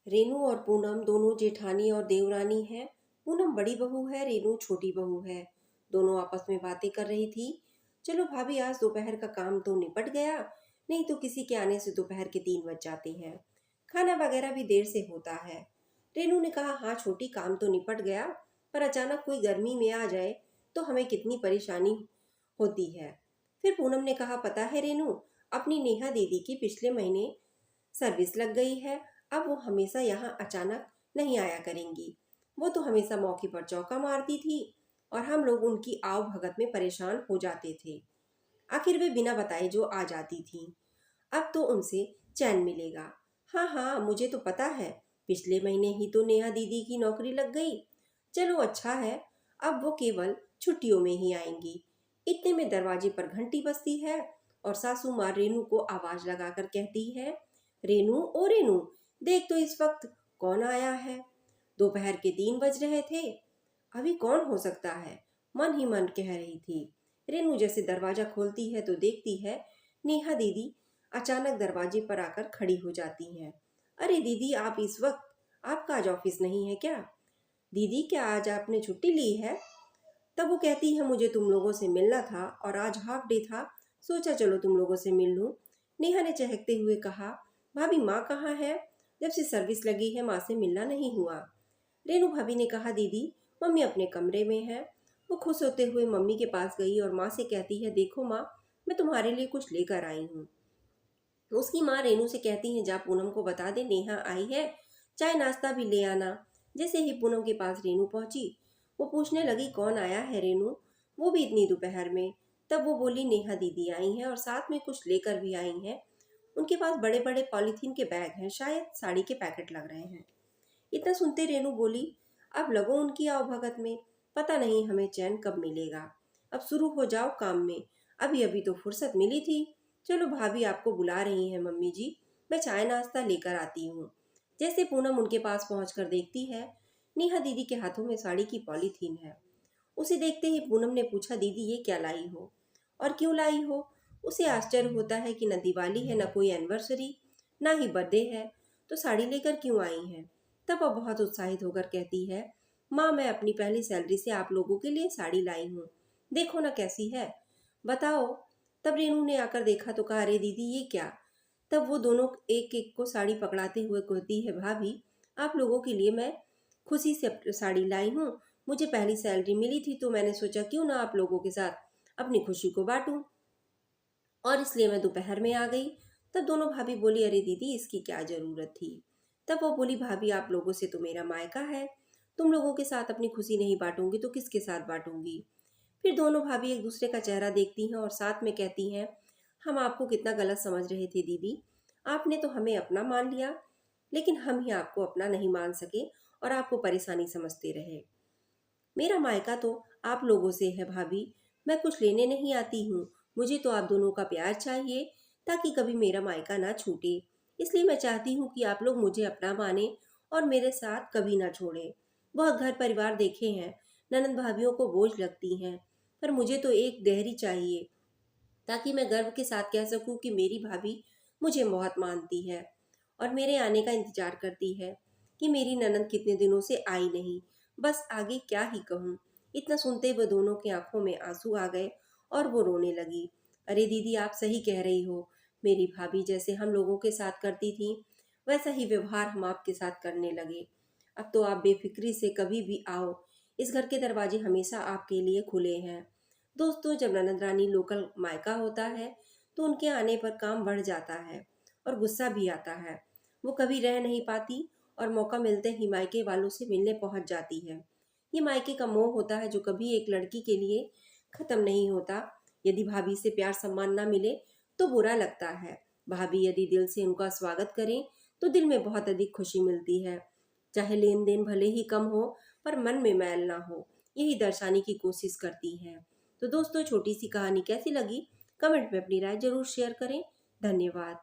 रेनू और पूनम दोनों जेठानी और देवरानी हैं। पूनम बड़ी बहू है, रेनू छोटी बहू है। दोनों आपस में बातें कर रही थी। चलो भाभी, आज दोपहर का काम तो निपट गया, नहीं तो किसी के आने से दोपहर के 3 बज जाते हैं। खाना वगैरह भी देर से होता है। रेनू ने कहा, हाँ छोटी, काम तो निपट गया, पर अचानक कोई गर्मी में आ जाए तो हमें कितनी परेशानी होती है। फिर पूनम ने कहा, पता है रेनू, अपनी नेहा दीदी की पिछले महीने सर्विस लग गई है। अब वो हमेशा यहाँ अचानक नहीं आया करेंगी। वो तो हमेशा मौके पर चौका मारती थी और हम लोग उनकी आव भगत में परेशान हो जाते थे। आखिर वे बिना बताए जो आ जाती थी। अब तो उनसे चैन मिलेगा। हाँ हाँ, मुझे तो पता है, पिछले महीने ही तो नेहा दीदी की नौकरी लग गई। चलो अच्छा है, अब वो केवल छुट्टियों में ही आएंगी। इतने में दरवाजे पर घंटी बजती है और सासू माँ रेनू को आवाज लगाकर कहती है, रेनू ओ रेनू, देख तो इस वक्त कौन आया है। दोपहर के 3 बज रहे थे, अभी कौन हो सकता है, मन ही मन कह रही थी। रेनू जैसे दरवाजा खोलती है तो देखती है नेहा दीदी अचानक दरवाजे पर आकर खड़ी हो जाती हैं। अरे दीदी, आप इस वक्त, आपका आज ऑफिस नहीं है क्या? दीदी, क्या आज आपने छुट्टी ली है? तब वो कहती है, मुझे तुम लोगों से मिलना था और आज हाफ डे था, सोचा चलो तुम लोगों से मिल लूं। नेहा ने चहकते हुए कहा, भाभी माँ कहाँ है? जब से सर्विस लगी है माँ से मिलना नहीं हुआ। रेनू भाभी ने कहा, दीदी मम्मी अपने कमरे में है। वो खुश होते हुए मम्मी के पास गई और माँ से कहती है, देखो माँ, मैं तुम्हारे लिए कुछ लेकर आई हूँ। उसकी माँ रेनू से कहती है, जा पूनम को बता दे नेहा आई है, चाय नाश्ता भी ले आना। जैसे ही पूनम के पास रेनू पहुंची, वो पूछने लगी, कौन आया है रेनू, वो भी इतनी दोपहर में? तब वो बोली, नेहा दीदी आई हैं और साथ में कुछ लेकर भी आई हैं। उनके पास बड़े बड़े पॉलीथीन के बैग हैं, शायद साड़ी के पैकेट लग रहे हैं। इतना सुनते रेनू बोली, अब लगो उनकी आवभगत में, पता नहीं हमें चैन कब मिलेगा। अब शुरू हो जाओ काम में, अभी अभी तो फुर्सत मिली थी। चलो भाभी, आपको बुला रही हैं मम्मी जी, मैं चाय नाश्ता लेकर आती हूँ। जैसे पूनम उनके पास पहुंचकर देखती है, नेहा दीदी के हाथों में साड़ी की पॉलीथीन है। उसे देखते ही पूनम ने पूछा, दीदी ये क्या लाई हो और क्यों लाई हो? उसे आश्चर्य होता है कि न दिवाली है, न कोई एनिवर्सरी, ना ही बर्थडे है, तो साड़ी लेकर क्यों आई हैं? तब वह बहुत उत्साहित होकर कहती है, माँ मैं अपनी पहली सैलरी से आप लोगों के लिए साड़ी लाई हूँ, देखो ना कैसी है, बताओ। तब रेनू ने आकर देखा तो कहा, अरे दीदी ये क्या? तब वो दोनों एक एक को साड़ी पकड़ाते हुए कहती है, भाभी आप लोगों के लिए मैं खुशी से साड़ी लाई हूँ। मुझे पहली सैलरी मिली थी तो मैंने सोचा क्यों ना आप लोगों के साथ अपनी खुशी को बांटूं, और इसलिए मैं दोपहर में आ गई। तब दोनों भाभी बोली, अरे दीदी इसकी क्या ज़रूरत थी? तब वो बोली, भाभी आप लोगों से तो मेरा मायका है, तुम लोगों के साथ अपनी खुशी नहीं बांटूंगी तो किसके साथ बांटूंगी? फिर दोनों भाभी एक दूसरे का चेहरा देखती हैं और साथ में कहती हैं, हम आपको कितना गलत समझ रहे थे दीदी, आपने तो हमें अपना मान लिया, लेकिन हम ही आपको अपना नहीं मान सके और आपको परेशानी समझते रहे। मेरा मायका तो आप लोगों से है भाभी, मैं कुछ लेने नहीं आती हूँ, मुझे तो आप दोनों का प्यार चाहिए, ताकि कभी मेरा मायका ना छूटे। इसलिए मैं चाहती हूँ कि आप लोग मुझे अपना माने और मेरे साथ कभी ना छोड़ें। बहुत घर परिवार देखे हैं, ननंद भाभीयों को बोझ लगती हैं, पर मुझे तो एक गहरी चाहिए, ताकि मैं गर्व के साथ कह सकूं कि मेरी भाभी मुझे बहुत मानती है और मेरे आने का इंतजार करती है, कि मेरी ननंद कितने दिनों से आई नहीं। बस आगे क्या ही कहूँ। इतना सुनते वो दोनों की आंखों में आंसू आ गए और वो रोने लगी। अरे दीदी आप सही कह रही हो, मेरी भाभी जैसे हम लोगों के साथ करती थी वैसा ही व्यवहार हम आपके साथ करने लगे। अब तो आप बेफिक्री से कभी भी आओ, इस घर के दरवाजे हमेशा आपके लिए खुले हैं। दोस्तों, जब ननद रानी लोकल मायका होता है तो उनके आने पर काम बढ़ जाता है और गुस्सा भी आता है। वो कभी रह नहीं पाती और मौका मिलते ही मायके वालों से मिलने पहुंच जाती है। ये मायके का मोह होता है जो कभी एक लड़की के लिए खत्म नहीं होता। यदि भाभी से प्यार सम्मान ना मिले तो बुरा लगता है। भाभी यदि दिल से उनका स्वागत करें तो दिल में बहुत अधिक खुशी मिलती है। चाहे लेन देन भले ही कम हो, पर मन में मैल ना हो, यही दर्शाने की कोशिश करती है। तो दोस्तों, छोटी सी कहानी कैसी लगी, कमेंट में अपनी राय जरूर शेयर करें। धन्यवाद।